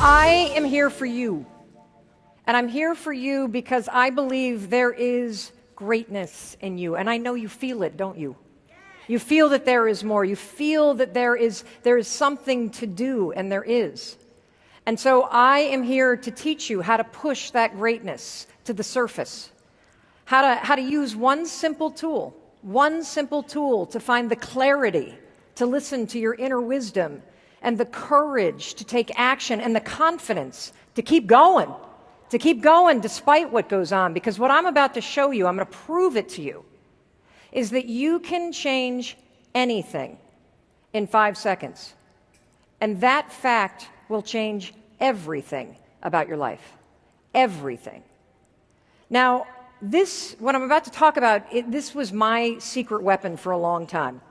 I am here for you. And I'm here for you because I believe there is greatness in you. And I know you feel it, don't you? You feel that there is more. You feel that there is something to do, and there is. And so I am here to teach you how to push that greatness to the surface. How to use one simple tool to find the clarity, to listen to your inner wisdom, and the courage to take action, and the confidence to keep going despite what goes on. Because what I'm about to show you, I'm going to prove it to you, is that you can change anything in 5 seconds. And that fact will change everything about your life. Everything. Now, what I'm about to talk about, this was my secret weapon for a long time.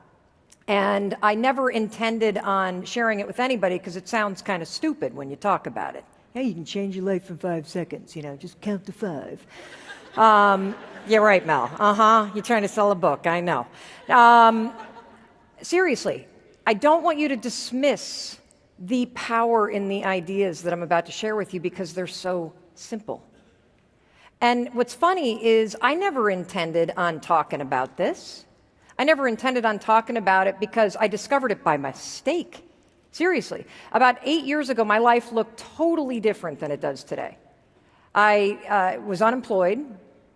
And I never intended on sharing it with anybody because it sounds kind of stupid when you talk about it. Yeah, you can change your life in 5 seconds, just count to 5. Yeah, right, Mel. You're trying to sell a book, I know. Seriously, I don't want you to dismiss the power in the ideas that I'm about to share with you because they're so simple. And what's funny is I never intended on talking about this. I never intended on talking about it because I discovered it by mistake. Seriously. About 8 years ago, my life looked totally different than it does today. I was unemployed.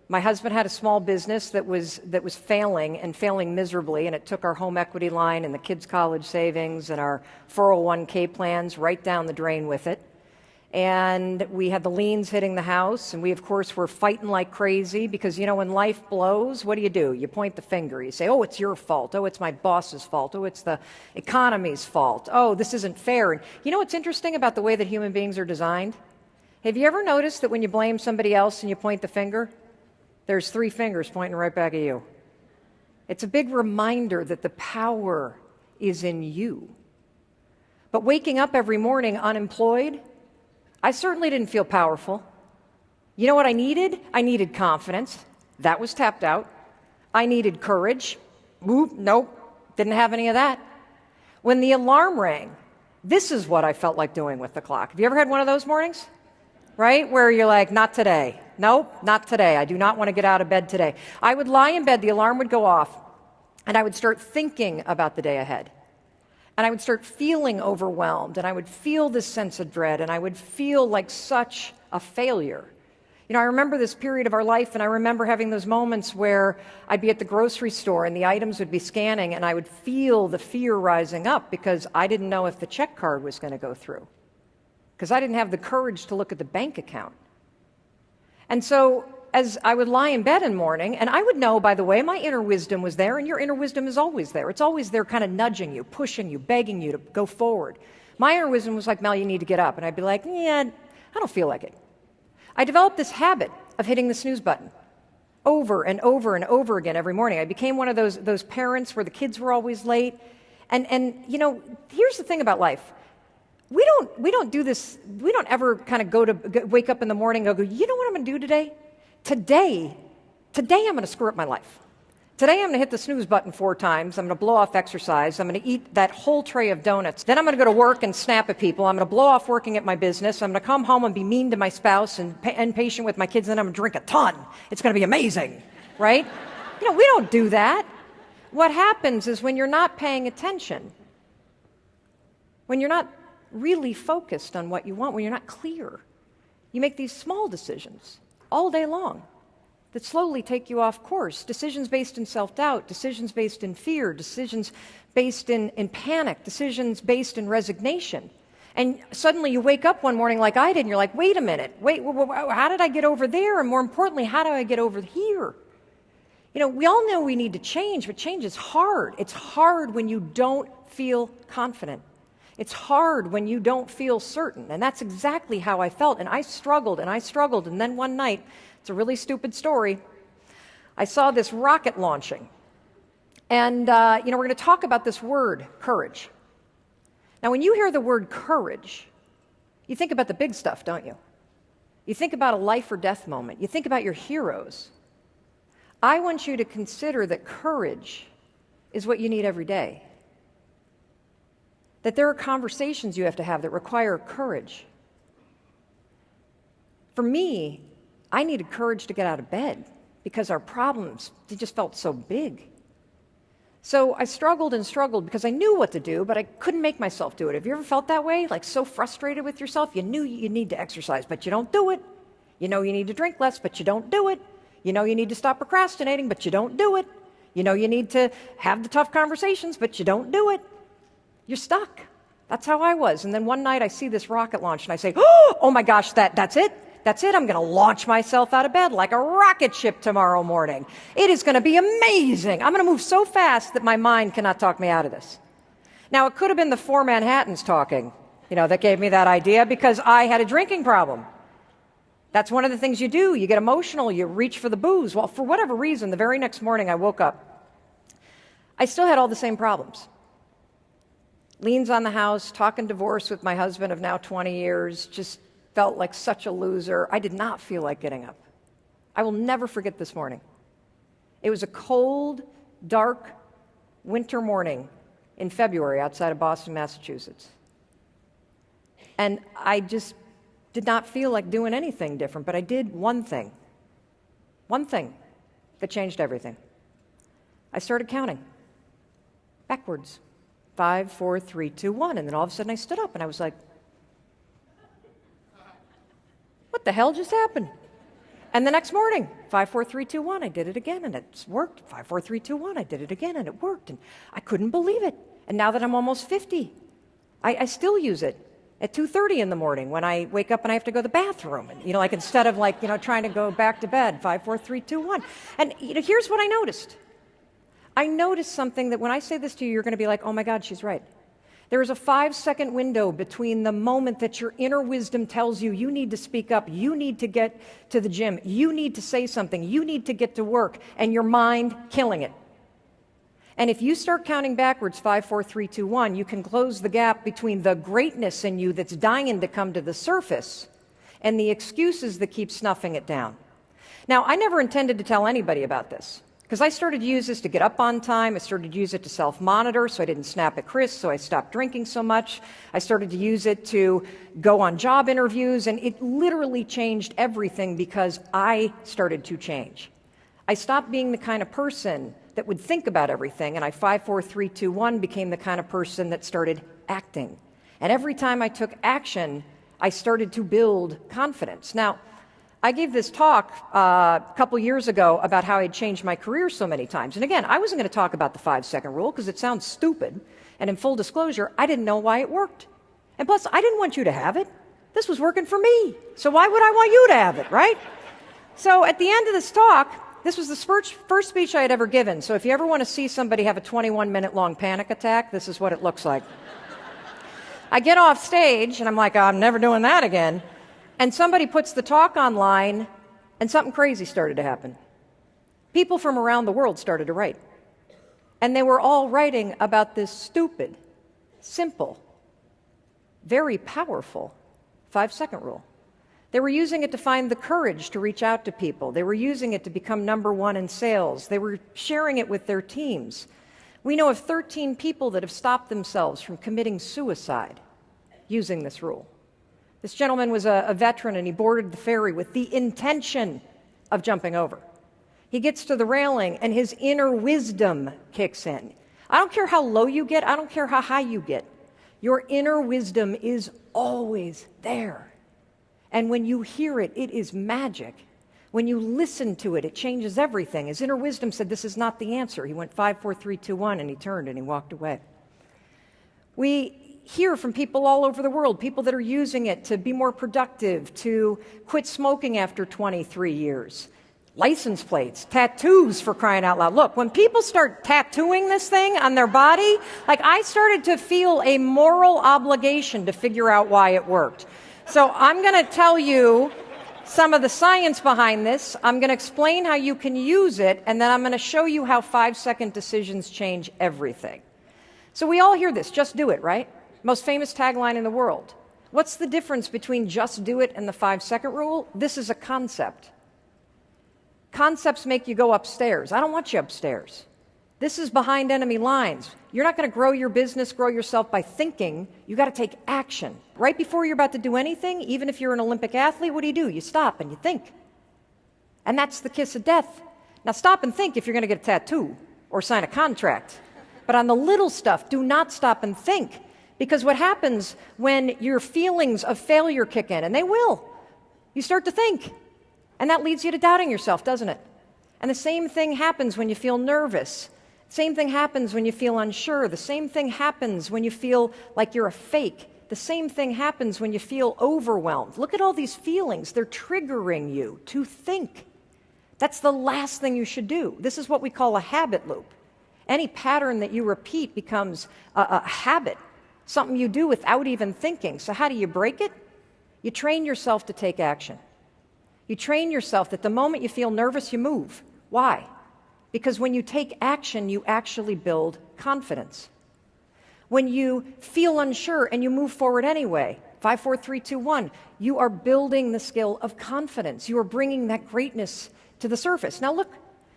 My husband had a small business that was failing miserably, and it took our home equity line and the kids' college savings and our 401k plans right down the drain with it. And we had the liens hitting the house, and we, of course, were fighting like crazy because, when life blows, what do? You point the finger. You say, oh, it's your fault. Oh, it's my boss's fault. Oh, it's the economy's fault. Oh, this isn't fair. And you know what's interesting about the way that human beings are designed? Have you ever noticed that when you blame somebody else and you point the finger, there's 3 fingers pointing right back at you? It's a big reminder that the power is in you. But waking up every morning unemployed, I certainly didn't feel powerful. You know what I needed? I needed confidence. That was tapped out. I needed courage. Nope, didn't have any of that. When the alarm rang, this is what I felt like doing with the clock. Have you ever had one of those mornings? Right? Where you're like, not today. Nope, not today. I do not want to get out of bed today. I would lie in bed, the alarm would go off, and I would start thinking about the day ahead. And I would start feeling overwhelmed, and I would feel this sense of dread, and I would feel like such a failure. I remember this period of our life, and I remember having those moments where I'd be at the grocery store, and the items would be scanning, and I would feel the fear rising up because I didn't know if the check card was going to go through, because I didn't have the courage to look at the bank account. And so as I would lie in bed in the morning, and I would know, by the way, my inner wisdom was there, and your inner wisdom is always there. It's always there kind of nudging you, pushing you, begging you to go forward. My inner wisdom was like, Mel, you need to get up. And I'd be like, yeah, I don't feel like it. I developed this habit of hitting the snooze button over and over and over again every morning. I became one of those parents where the kids were always late. And here's the thing about life. We don't do this. We don't ever kind of wake up in the morning and go, you know what I'm going to do today? Today I'm going to screw up my life. Today I'm going to hit the snooze button 4 times. I'm going to blow off exercise. I'm going to eat that whole tray of donuts. Then I'm going to go to work and snap at people. I'm going to blow off working at my business. I'm going to come home and be mean to my spouse and impatient with my kids. And then I'm going to drink a ton. It's going to be amazing, right? We don't do that. What happens is when you're not paying attention, when you're not really focused on what you want, when you're not clear, you make these small decisions all day long that slowly take you off course. Decisions based in self-doubt, decisions based in fear, decisions based in panic, decisions based in resignation. And suddenly you wake up one morning like I did, and you're like, wait a minute, how did I get over there? And more importantly, how do I get over here? We all know we need to change, but change is hard. It's hard when you don't feel confident. It's hard when you don't feel certain, and that's exactly how I felt, and I struggled, and then one night, it's a really stupid story, I saw this rocket launching, and we're going to talk about this word, courage. Now, when you hear the word courage, you think about the big stuff, don't you? You think about a life or death moment. You think about your heroes. I want you to consider that courage is what you need every day. That there are conversations you have to have that require courage. For me, I needed courage to get out of bed because our problems, they just felt so big. So I struggled and struggled because I knew what to do, but I couldn't make myself do it. Have you ever felt that way? Like so frustrated with yourself? You knew you need to exercise, but you don't do it. You know you need to drink less, but you don't do it. You know you need to stop procrastinating, but you don't do it. You know you need to have the tough conversations, but you don't do it. You're stuck. That's how I was. And then one night I see this rocket launch and I say, oh my gosh, that's it. That's it. I'm going to launch myself out of bed like a rocket ship tomorrow morning. It is going to be amazing. I'm going to move so fast that my mind cannot talk me out of this. Now, it could have been the 4 Manhattans talking, that gave me that idea because I had a drinking problem. That's one of the things you do. You get emotional. You reach for the booze. Well, for whatever reason, the very next morning I woke up. I still had all the same problems. Liens on the house, talking divorce with my husband of now 20 years, just felt like such a loser. I did not feel like getting up. I will never forget this morning. It was a cold, dark winter morning in February outside of Boston, Massachusetts. And I just did not feel like doing anything different, but I did one thing that changed everything. I started counting backwards. 5, 4, 3, 2, 1. And then all of a sudden I stood up and I was like, what the hell just happened? And the next morning, 5, 4, 3, 2, 1, I did it again and it worked. 5, 4, 3, 2, 1, I did it again and it worked. And I couldn't believe it. And now that I'm almost 50, I still use it at 2:30 in the morning when I wake up and I have to go to the bathroom. And, like instead of trying to go back to bed, 5, 4, 3, 2, 1. And here's what I noticed. I noticed something that when I say this to you, you're going to be like, oh my God, she's right. There is a 5-second window between the moment that your inner wisdom tells you you need to speak up, you need to get to the gym, you need to say something, you need to get to work, and your mind killing it. And if you start counting backwards, 5, 4, 3, 2, 1, you can close the gap between the greatness in you that's dying to come to the surface and the excuses that keep snuffing it down. Now, I never intended to tell anybody about this. Because I started to use this to get up on time. I started to use it to self-monitor so I didn't snap at Chris, so I stopped drinking so much. I started to use it to go on job interviews, and it literally changed everything because I started to change. I stopped being the kind of person that would think about everything, and 5, 4, 3, 2, 1 became the kind of person that started acting. And every time I took action, I started to build confidence. Now, I gave this talk a couple years ago about how I'd changed my career so many times. And again, I wasn't going to talk about the 5-second rule because it sounds stupid. And in full disclosure, I didn't know why it worked. And plus, I didn't want you to have it. This was working for me. So why would I want you to have it, right? So at the end of this talk, this was the first speech I had ever given. So if you ever want to see somebody have a 21-minute long panic attack, this is what it looks like. I get off stage, and I'm like, I'm never doing that again. And somebody puts the talk online, and something crazy started to happen. People from around the world started to write. And they were all writing about this stupid, simple, very powerful 5-second rule. They were using it to find the courage to reach out to people. They were using it to become number one in sales. They were sharing it with their teams. We know of 13 people that have stopped themselves from committing suicide using this rule. This gentleman was a veteran, and he boarded the ferry with the intention of jumping over. He gets to the railing, and his inner wisdom kicks in. I don't care how low you get. I don't care how high you get. Your inner wisdom is always there. And when you hear it, it is magic. When you listen to it, it changes everything. His inner wisdom said, this is not the answer. He went 5, 4, 3, 2, 1, and he turned and he walked away. We hear from people all over the world, people that are using it to be more productive, to quit smoking after 23 years. License plates, tattoos, for crying out loud. Look, when people start tattooing this thing on their body, I started to feel a moral obligation to figure out why it worked. So I'm going to tell you some of the science behind this. I'm going to explain how you can use it, and then I'm going to show you how 5-second decisions change everything. So we all hear this, just do it, right? Most famous tagline in the world. What's the difference between just do it and the 5-second rule? This is a concept. Concepts make you go upstairs. I don't want you upstairs. This is behind enemy lines. You're not going to grow your business, grow yourself by thinking. You got to take action. Right before you're about to do anything, even if you're an Olympic athlete, what do? You stop and you think. And that's the kiss of death. Now stop and think if you're going to get a tattoo or sign a contract. But on the little stuff, do not stop and think. Because what happens when your feelings of failure kick in, and they will, you start to think. And that leads you to doubting yourself, doesn't it? And the same thing happens when you feel nervous. Same thing happens when you feel unsure. The same thing happens when you feel like you're a fake. The same thing happens when you feel overwhelmed. Look at all these feelings. They're triggering you to think. That's the last thing you should do. This is what we call a habit loop. Any pattern that you repeat becomes a habit, something you do without even thinking. So how do you break it? You train yourself to take action. You train yourself that the moment you feel nervous, you move. Why? Because when you take action, you actually build confidence. When you feel unsure and you move forward anyway, 5, 4, 3, 2, 1, you are building the skill of confidence. You are bringing that greatness to the surface. Now look,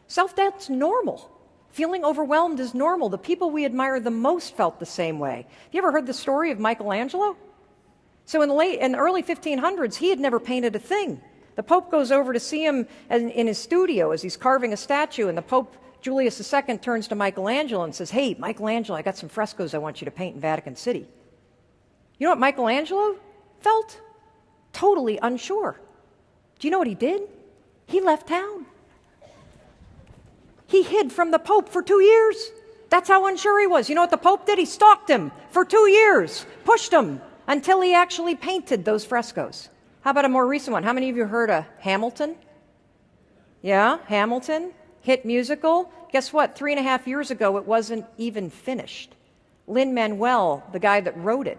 self-doubt's normal. Feeling overwhelmed is normal. The people we admire the most felt the same way. Have you ever heard the story of Michelangelo? So in the early 1500s, he had never painted a thing. The Pope goes over to see him in his studio as he's carving a statue, and the Pope, Julius II, turns to Michelangelo and says, "Hey, Michelangelo, I got some frescoes I want you to paint in Vatican City." You know what Michelangelo felt? Totally unsure. Do you know what he did? He left town. He hid from the Pope for 2 years. That's how unsure he was. You know what the Pope did? He stalked him for 2 years, pushed him until he actually painted those frescoes. How about a more recent one? How many of you heard of Hamilton? Yeah, Hamilton, hit musical. Guess what? 3.5 years ago, it wasn't even finished. Lin-Manuel, the guy that wrote it,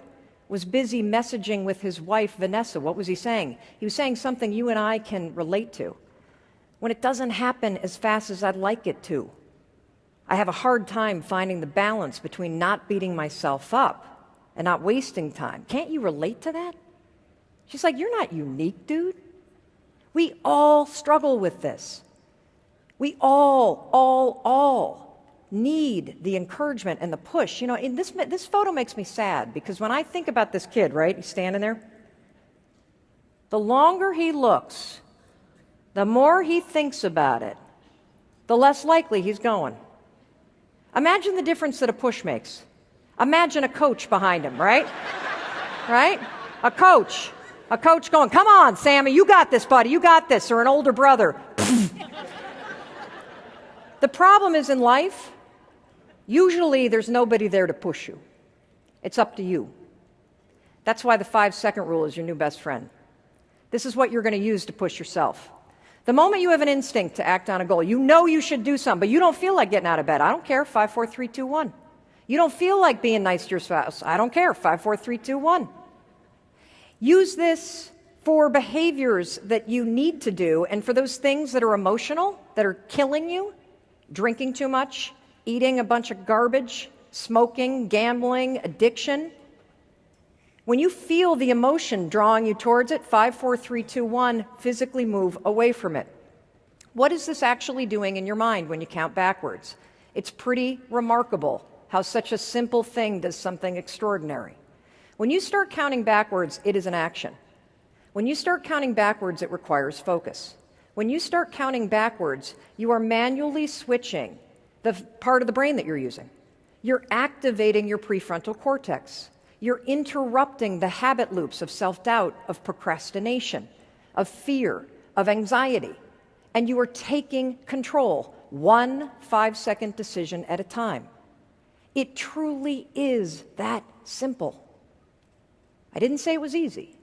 was busy messaging with his wife, Vanessa. What was he saying? He was saying something you and I can relate to. When it doesn't happen as fast as I'd like it to, I have a hard time finding the balance between not beating myself up and not wasting time. Can't you relate to that? She's like, "You're not unique, dude." We all struggle with this. We all need the encouragement and the push. You know, in this photo makes me sad because when I think about this kid, right, he's standing there, the longer he looks, the more he thinks about it, the less likely he's going. Imagine the difference that a push makes. Imagine a coach behind him, right? Right? A coach going, "Come on, Sammy, you got this, buddy, you got this," or an older brother. The problem is in life, usually there's nobody there to push you. It's up to you. That's why the 5-second rule is your new best friend. This is what you're going to use to push yourself. The moment you have an instinct to act on a goal, you know you should do something, but you don't feel like getting out of bed. I don't care, 5, 4, 3, 2, 1. You don't feel like being nice to your spouse. I don't care, 5, 4, 3, 2, 1. Use this for behaviors that you need to do, and for those things that are emotional, that are killing you, drinking too much, eating a bunch of garbage, smoking, gambling, addiction. When you feel the emotion drawing you towards it, 5, 4, 3, 2, 1, physically move away from it. What is this actually doing in your mind when you count backwards? It's pretty remarkable how such a simple thing does something extraordinary. When you start counting backwards, it is an action. When you start counting backwards, it requires focus. When you start counting backwards, you are manually switching the part of the brain that you're using. You're activating your prefrontal cortex. You're interrupting the habit loops of self-doubt, of procrastination, of fear, of anxiety. And you are taking control, one 5-second decision at a time. It truly is that simple. I didn't say it was easy,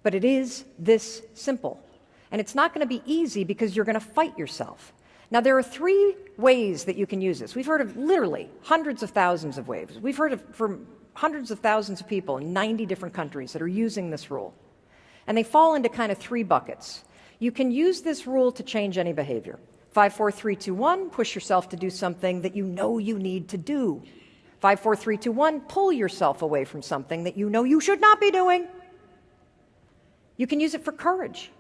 but it is this simple. And it's not going to be easy because you're going to fight yourself. Now, there are 3 ways that you can use this. We've heard of literally hundreds of thousands of ways. We've heard of from hundreds of thousands of people in 90 different countries that are using this rule. And they fall into kind of 3 buckets. You can use this rule to change any behavior. 5, 4, 3, 2, 1, push yourself to do something that you know you need to do. 5, 4, 3, 2, 1, pull yourself away from something that you know you should not be doing. You can use it for courage.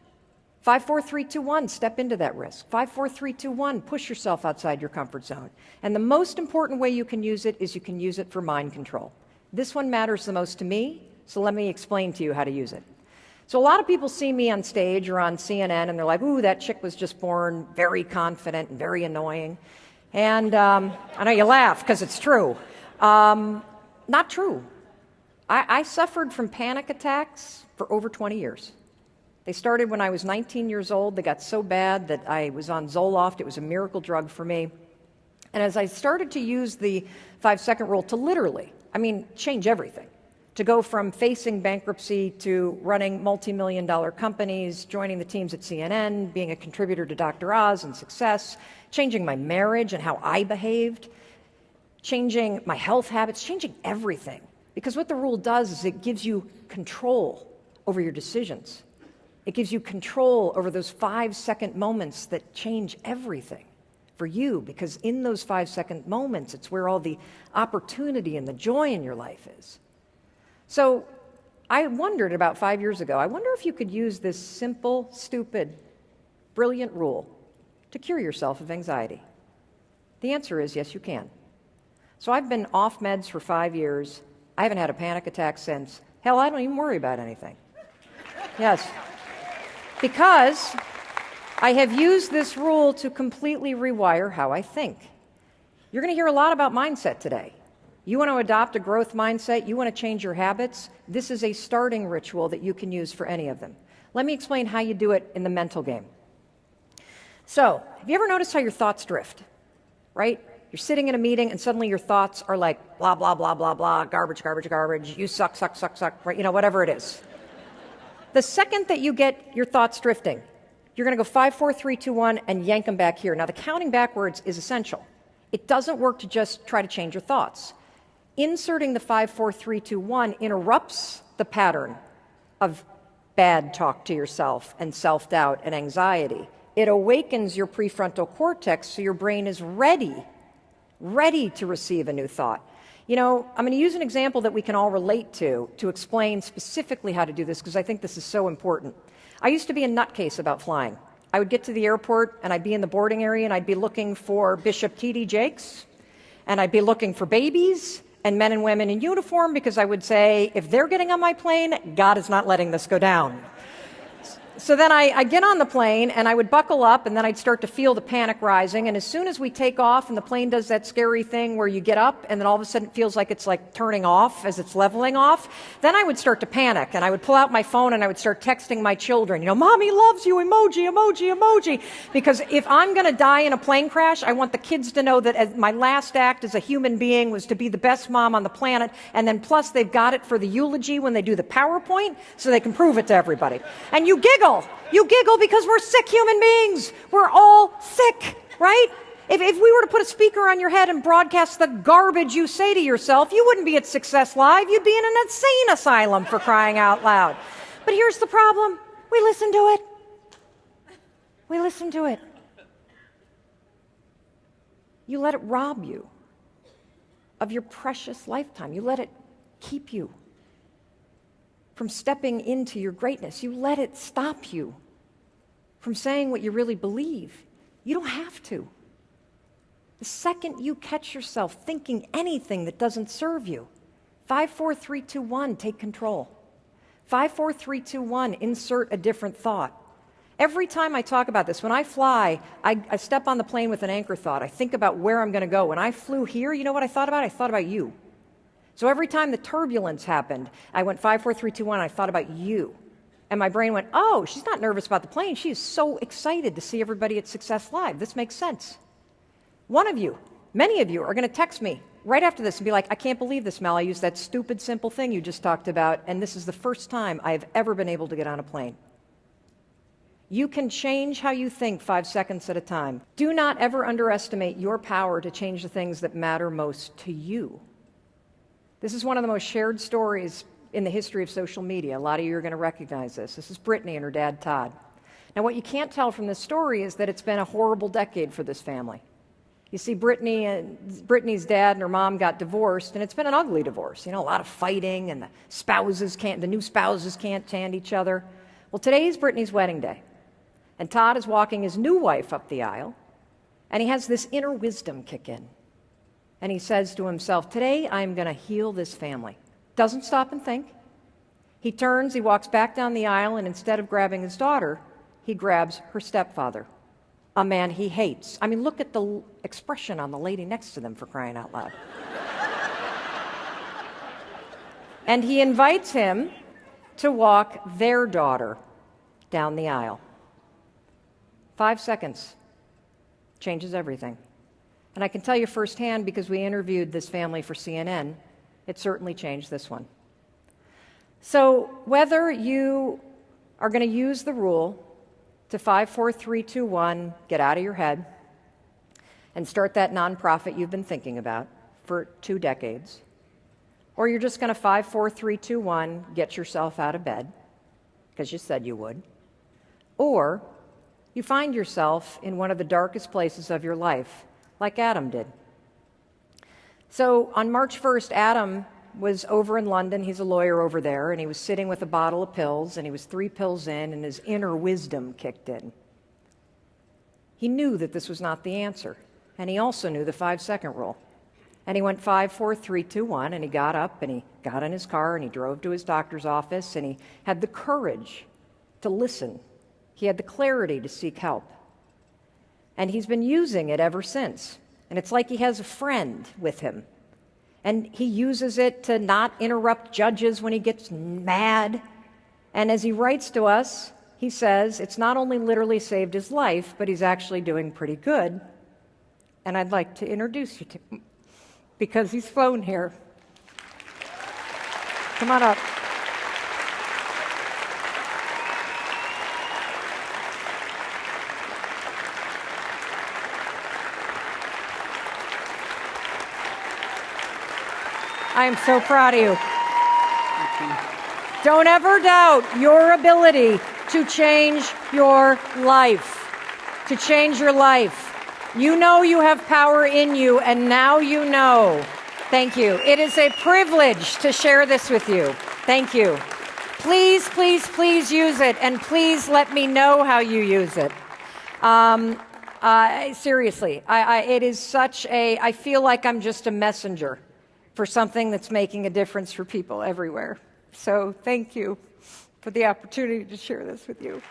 5, 4, 3, 2, 1, step into that risk. 5, 4, 3, 2, 1, push yourself outside your comfort zone. And the most important way you can use it is you can use it for mind control. This one matters the most to me, so let me explain to you how to use it. So a lot of people see me on stage or on CNN and they're like, ooh, that chick was just born very confident and very annoying. And I know you laugh because it's true. Not true. I suffered from panic attacks for over 20 years. They started when I was 19 years old. They got so bad that I was on Zoloft. It was a miracle drug for me. And as I started to use the 5-second rule to literally, change everything, to go from facing bankruptcy to running multi-million-dollar companies, joining the teams at CNN, being a contributor to Dr. Oz and Success, changing my marriage and how I behaved, changing my health habits, changing everything. Because what the rule does is it gives you control over your decisions. It gives you control over those 5-second moments that change everything for you, because in those 5-second moments, it's where all the opportunity and the joy in your life is. So I wondered about 5 years ago, I wonder if you could use this simple, stupid, brilliant rule to cure yourself of anxiety. The answer is yes, you can. So I've been off meds for 5 years. I haven't had a panic attack since. Hell, I don't even worry about anything. Yes. Because I have used this rule to completely rewire how I think. You're going to hear a lot about mindset today. You want to adopt a growth mindset, you want to change your habits, this is a starting ritual that you can use for any of them. Let me explain how you do it in the mental game. So, have you ever noticed how your thoughts drift, right? You're sitting in a meeting and suddenly your thoughts are like, blah, blah, blah, blah, blah, garbage, garbage, garbage, you suck, suck, suck, suck, right? Whatever it is. The second that you get your thoughts drifting, you're going to go 5, 4, 3, 2, 1, and yank them back here. Now, the counting backwards is essential. It doesn't work to just try to change your thoughts. Inserting the 5, 4, 3, 2, 1 interrupts the pattern of bad talk to yourself and self-doubt and anxiety. It awakens your prefrontal cortex so your brain is ready to receive a new thought. I'm going to use an example that we can all relate to explain specifically how to do this, because I think this is so important. I used to be a nutcase about flying. I would get to the airport, and I'd be in the boarding area, and I'd be looking for Bishop T.D. Jakes, and I'd be looking for babies and men and women in uniform, because I would say, if they're getting on my plane, God is not letting this go down. So then I'd get on the plane, and I would buckle up, and then I'd start to feel the panic rising. And as soon as we take off and the plane does that scary thing where you get up, and then all of a sudden it feels like it's like turning off as it's leveling off, then I would start to panic, and I would pull out my phone, and I would start texting my children, Mommy loves you, emoji, emoji, emoji. Because if I'm going to die in a plane crash, I want the kids to know that as my last act as a human being was to be the best mom on the planet, and then plus they've got it for the eulogy when they do the PowerPoint, so they can prove it to everybody. And you giggle. You giggle because we're sick human beings. We're all sick, right? If we were to put a speaker on your head and broadcast the garbage you say to yourself, you wouldn't be at Success Live. You'd be in an insane asylum, for crying out loud. But here's the problem. We listen to it. We listen to it. You let it rob you of your precious lifetime. You let it keep you from stepping into your greatness. You let it stop you from saying what you really believe. You don't have to. The second you catch yourself thinking anything that doesn't serve you, 5, 4, 3, 2, 1, take control. 5, 4, 3, 2, 1, insert a different thought. Every time I talk about this, when I fly, I step on the plane with an anchor thought. I think about where I'm going to go. When I flew here, you know what I thought about? I thought about you. So every time the turbulence happened, I went 5, 4, 3, 2, 1, I thought about you. And my brain went, oh, she's not nervous about the plane. She is so excited to see everybody at Success Live. This makes sense. One of you, many of you, are going to text me right after this and be like, I can't believe this, Mel. I used that stupid, simple thing you just talked about, and this is the first time I've ever been able to get on a plane. You can change how you think 5 seconds at a time. Do not ever underestimate your power to change the things that matter most to you. This is one of the most shared stories in the history of social media. A lot of you are going to recognize this. This is Brittany and her dad, Todd. Now, what you can't tell from this story is that it's been a horrible decade for this family. You see, Brittany's dad and her mom got divorced, and it's been an ugly divorce. A lot of fighting, and the new spouses can't stand each other. Well, today is Brittany's wedding day. And Todd is walking his new wife up the aisle, and he has this inner wisdom kick in. And he says to himself, today I'm going to heal this family. Doesn't stop and think. He turns, he walks back down the aisle, and instead of grabbing his daughter, he grabs her stepfather, a man he hates. I mean, look at the expression on the lady next to them, for crying out loud. And he invites him to walk their daughter down the aisle. 5 seconds changes everything. And I can tell you firsthand, because we interviewed this family for CNN, it certainly changed this one. So whether you are going to use the rule to 5, 4, 3, 2, 1, get out of your head, and start that nonprofit you've been thinking about for 2 decades, or you're just going to 5, 4, 3, 2, 1, get yourself out of bed, because you said you would, or you find yourself in one of the darkest places of your life, like Adam did. So on March 1st, Adam was over in London. He's a lawyer over there, and he was sitting with a bottle of pills, and he was 3 pills in, and his inner wisdom kicked in. He knew that this was not the answer, and he also knew the 5-second rule. And he went 5, 4, 3, 2, 1, and he got up, and he got in his car, and he drove to his doctor's office, and he had the courage to listen. He had the clarity to seek help. And he's been using it ever since. And it's like he has a friend with him. And he uses it to not interrupt judges when he gets mad. And as he writes to us, he says it's not only literally saved his life, but he's actually doing pretty good. And I'd like to introduce you to him, because he's flown here. Come on up. I am so proud of you. Don't ever doubt your ability to change your life. To change your life. You know you have power in you, and now you know. Thank you. It is a privilege to share this with you. Thank you. Please, please, please use it, and please let me know how you use it. Seriously, it is such a, I feel like I'm just a messenger for something that's making a difference for people everywhere. So thank you for the opportunity to share this with you.